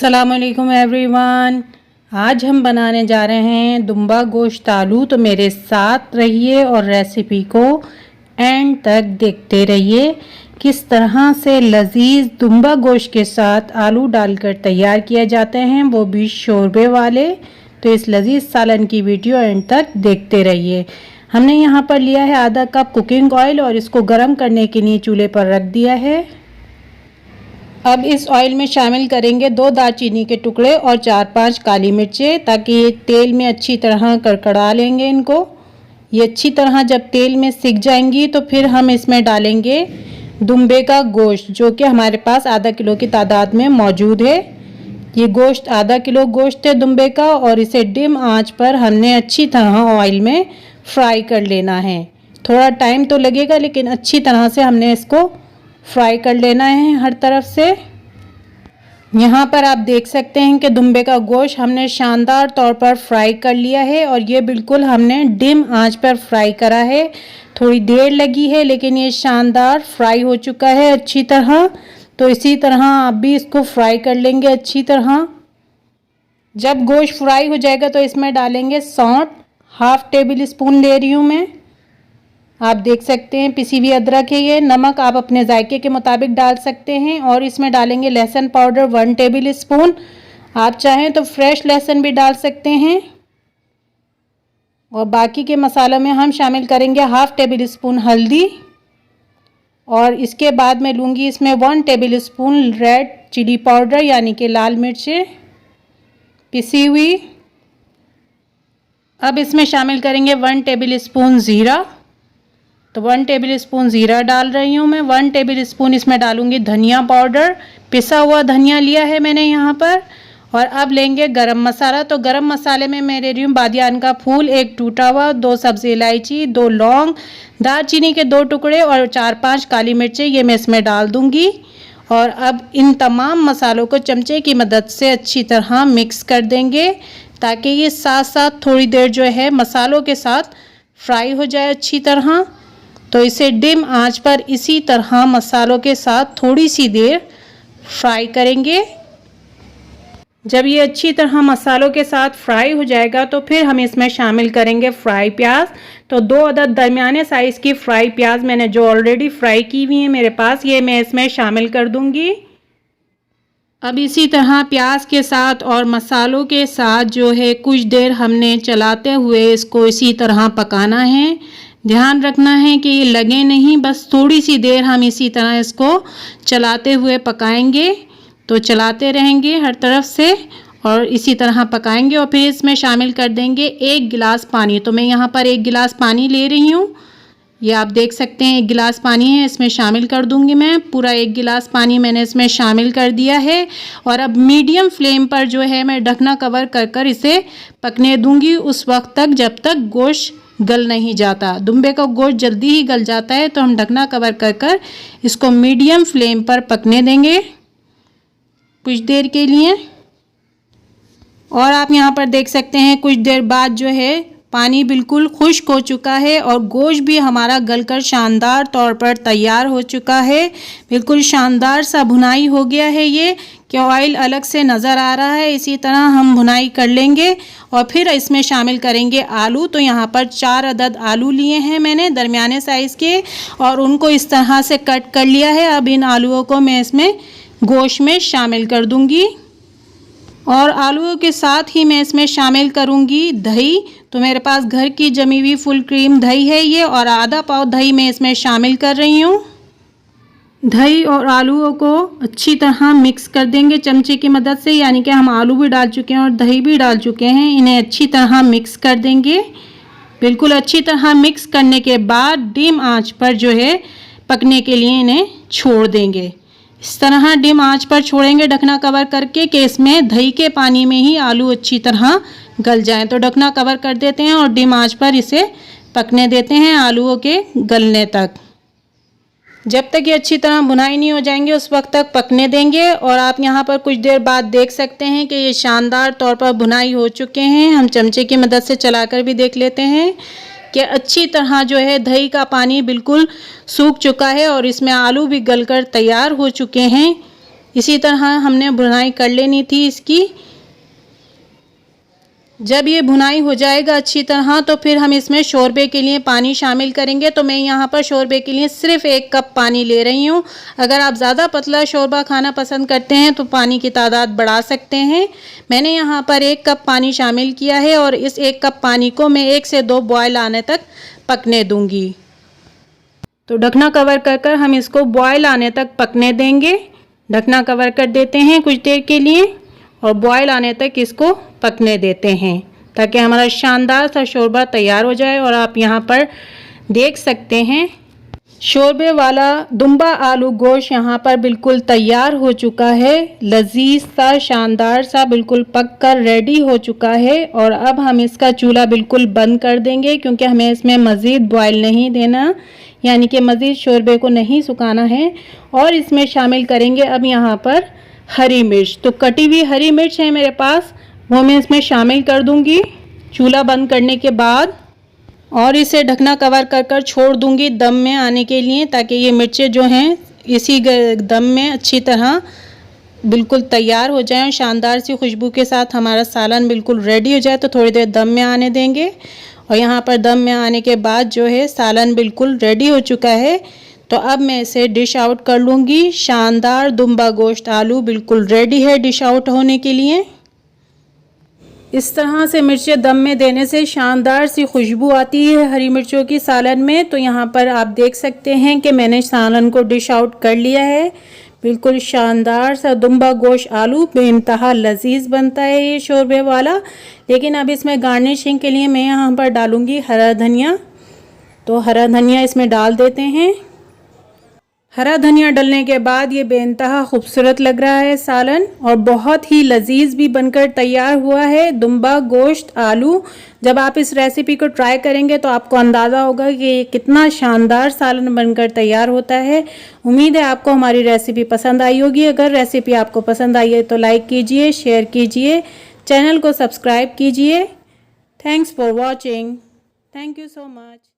अस्सलामुअलैकुम एवरीवन। आज हम बनाने जा रहे हैं दुम्बा गोश्त आलू। तो मेरे साथ रहिए और रेसिपी को एंड तक देखते रहिए। किस तरह से लजीज दुम्बा गोश्त के साथ आलू डालकर तैयार किए जाते हैं, वो भी शोरबे वाले। तो इस लजीज सालन की वीडियो एंड तक देखते रहिए। हमने यहाँ पर लिया है आधा कप कुकिंग ऑयल और इसको गर्म करने के लिए चूल्हे पर रख दिया है। अब इस ऑयल में शामिल करेंगे 2 दालचीनी के टुकड़े और 4-5 काली मिर्चें, ताकि ये तेल में अच्छी तरह कड़कड़ा लेंगे इनको। ये अच्छी तरह जब तेल में सिक जाएंगी तो फिर हम इसमें डालेंगे दुम्बे का गोश्त, जो कि हमारे पास आधा किलो की तादाद में मौजूद है। ये गोश्त आधा किलो गोश्त है दुम्बे का, और इसे डिम आंच पर हमने अच्छी तरह ऑयल में फ्राई कर लेना है। थोड़ा टाइम तो लगेगा, लेकिन अच्छी तरह से हमने इसको फ्राई कर लेना है हर तरफ से। यहाँ पर आप देख सकते हैं कि दुम्बे का गोश्त हमने शानदार तौर पर फ्राई कर लिया है, और ये बिल्कुल हमने डिम आंच पर फ्राई करा है। थोड़ी देर लगी है, लेकिन ये शानदार फ्राई हो चुका है अच्छी तरह। तो इसी तरह आप भी इसको फ्राई कर लेंगे अच्छी तरह। जब गोश्त फ्राई हो जाएगा तो इसमें डालेंगे सौंठ, 1/2 टेबल स्पून ले रही हूँ मैं। आप देख सकते हैं पिसी हुई अदरक है ये। नमक आप अपने जायके के मुताबिक डाल सकते हैं। और इसमें डालेंगे लहसुन पाउडर 1 टेबल स्पून। आप चाहें तो फ्रेश लहसुन भी डाल सकते हैं। और बाकी के मसालों में हम शामिल करेंगे 1/2 टेबल स्पून हल्दी, और इसके बाद मैं लूँगी इसमें 1 tablespoon red chilli powder, यानी कि लाल मिर्चें पिसी हुई। अब इसमें शामिल करेंगे 1 टेबल स्पून ज़ीरा। तो 1 टेबल स्पून ज़ीरा डाल रही हूँ मैं। 1 टेबल स्पून इसमें डालूँगी धनिया पाउडर, पिसा हुआ धनिया लिया है मैंने यहाँ पर। और अब लेंगे गरम मसाला। तो गरम मसाले में मैं ले रही हूँ बादियान का फूल 1 टूटा हुआ, 2 सब्ज़ी इलायची, 2 लौंग, दालचीनी के 2 टुकड़े और 4-5 काली मिर्चें, ये मैं इसमें डाल दूँगी। और अब इन तमाम मसालों को चमचे की मदद से अच्छी तरह मिक्स कर देंगे, ताकि ये साथ साथ थोड़ी देर जो है मसालों के साथ फ्राई हो जाए अच्छी तरह। तो इसे डिम आंच पर इसी तरह मसालों के साथ थोड़ी सी देर फ्राई करेंगे। जब ये अच्छी तरह मसालों के साथ फ्राई हो जाएगा तो फिर हम इसमें शामिल करेंगे फ्राई प्याज। तो 2 अदद दरमियाने साइज़ की फ्राई प्याज मैंने जो ऑलरेडी फ्राई की हुई है मेरे पास, ये मैं इसमें शामिल कर दूंगी। अब इसी तरह प्याज के साथ और मसालों के साथ जो है कुछ देर हमने चलाते हुए इसको इसी तरह पकाना है। ध्यान रखना है कि ये लगे नहीं, बस थोड़ी सी देर हम इसी तरह इसको चलाते हुए पकाएंगे। तो चलाते रहेंगे हर तरफ से और इसी तरह पकाएंगे। और फिर इसमें शामिल कर देंगे 1 गिलास पानी। तो मैं यहाँ पर 1 गिलास पानी ले रही हूँ। ये आप देख सकते हैं 1 गिलास पानी है, इसमें शामिल कर दूंगी मैं। पूरा 1 गिलास पानी मैंने इसमें शामिल कर दिया है। और अब मीडियम फ्लेम पर जो है मैं ढकना कवर कर इसे पकने दूंगी उस वक्त तक जब तक गोश्त गल नहीं जाता। दुम्बे का गोश्त जल्दी ही गल जाता है, तो हम ढकना कवर कर इसको मीडियम फ्लेम पर पकने देंगे कुछ देर के लिए। और आप यहाँ पर देख सकते हैं कुछ देर बाद जो है पानी बिल्कुल खुश्क हो चुका है और गोश्त भी हमारा गलकर शानदार तौर पर तैयार हो चुका है। बिल्कुल शानदार सा भुनाई हो गया है ये, कि ऑयल अलग से नज़र आ रहा है। इसी तरह हम भुनाई कर लेंगे और फिर इसमें शामिल करेंगे आलू। तो यहाँ पर 4 अदद आलू लिए हैं मैंने दरमियाने साइज़ के, और उनको इस तरह से कट कर लिया है। अब इन आलूओं को मैं इसमें गोश्त में शामिल कर दूँगी, और आलूओं के साथ ही मैं इसमें शामिल करूँगी दही। तो मेरे पास घर की जमी हुई फुल क्रीम दही है ये, और आधा पाव दही मैं इसमें शामिल कर रही हूँ। दही और आलूओं को अच्छी तरह मिक्स कर देंगे चमचे की मदद से, यानी कि हम आलू भी डाल चुके हैं और दही भी डाल चुके हैं। इन्हें अच्छी तरह मिक्स कर देंगे। बिल्कुल अच्छी तरह मिक्स करने के बाद डिम आंच पर जो है पकने के लिए इन्हें छोड़ देंगे। इस तरह डिम आंच पर छोड़ेंगे ढकना कवर करके, कि इसमें दही के पानी में ही आलू अच्छी तरह गल जाएं। तो ढकना कवर कर देते हैं और डिम आंच पर इसे पकने देते हैं आलूओं के गलने तक। जब तक ये अच्छी तरह भुनाई नहीं हो जाएंगे उस वक्त तक पकने देंगे। और आप यहाँ पर कुछ देर बाद देख सकते हैं कि ये शानदार तौर पर भुनाई हो चुके हैं। हम चमचे की मदद से चलाकर भी देख लेते हैं कि अच्छी तरह जो है दही का पानी बिल्कुल सूख चुका है और इसमें आलू भी गलकर तैयार हो चुके हैं। इसी तरह हमने भुनाई कर लेनी थी इसकी। जब ये भुनाई हो जाएगा अच्छी तरह तो फिर हम इसमें शोरबे के लिए पानी शामिल करेंगे। तो मैं यहाँ पर शोरबे के लिए सिर्फ 1 कप पानी ले रही हूँ। अगर आप ज़्यादा पतला शोरबा खाना पसंद करते हैं तो पानी की तादाद बढ़ा सकते हैं। मैंने यहाँ पर 1 कप पानी शामिल किया है और इस 1 कप पानी को मैं 1 से 2 बॉयल आने तक पकने दूँगी। तो ढकना कवर कर हम इसको बॉयल आने तक पकने देंगे। ढकना कवर कर देते हैं कुछ देर के लिए और बॉयल आने तक इसको पकने देते हैं ताकि हमारा शानदार सा शोरबा तैयार हो जाए। और आप यहाँ पर देख सकते हैं शोरबे वाला दुम्बा आलू गोश्त यहाँ पर बिल्कुल तैयार हो चुका है। लजीज सा शानदार सा बिल्कुल पक कर रेडी हो चुका है। और अब हम इसका चूल्हा बिल्कुल बंद कर देंगे क्योंकि हमें इसमें मज़ीद बॉयल नहीं देना, यानी कि मज़ीद शोरबे को नहीं सुखाना है। और इसमें शामिल करेंगे अब यहाँ पर हरी मिर्च। तो कटी हुई हरी मिर्च है मेरे पास, वो मैं इसमें शामिल कर दूंगी चूल्हा बंद करने के बाद। और इसे ढकना कवर कर छोड़ दूंगी दम में आने के लिए ताकि ये मिर्चें जो हैं इसी दम में अच्छी तरह बिल्कुल तैयार हो जाएं और शानदार सी खुशबू के साथ हमारा सालन बिल्कुल रेडी हो जाए। तो थोड़ी देर दम में आने देंगे। और यहाँ पर दम में आने के बाद जो है सालन बिल्कुल रेडी हो चुका है। तो अब मैं इसे डिश आउट कर लूँगी। शानदार दुम्बा गोश्त आलू बिल्कुल रेडी है डिश आउट होने के लिए। इस तरह से मिर्चें दम में देने से शानदार सी खुशबू आती है हरी मिर्चों की सालन में। तो यहाँ पर आप देख सकते हैं कि मैंने सालन को डिश आउट कर लिया है। बिल्कुल शानदार सा दुम्बा गोश्त आलू बेइंतहा लजीज बनता है ये शोरबे वाला। लेकिन अब इसमें गार्निशिंग के लिए मैं यहाँ पर डालूँगी हरा धनिया। तो हरा धनिया इसमें डाल देते हैं। हरा धनिया डलने के बाद ये बेइंतहा खूबसूरत लग रहा है सालन और बहुत ही लजीज भी बनकर तैयार हुआ है दुम्बा गोश्त आलू। जब आप इस रेसिपी को ट्राई करेंगे तो आपको अंदाज़ा होगा कि ये कितना शानदार सालन बनकर तैयार होता है। उम्मीद है आपको हमारी रेसिपी पसंद आई होगी। अगर रेसिपी आपको पसंद आई है तो लाइक कीजिए, शेयर कीजिए, चैनल को सब्सक्राइब कीजिए। Thanks for watching. Thank you so much.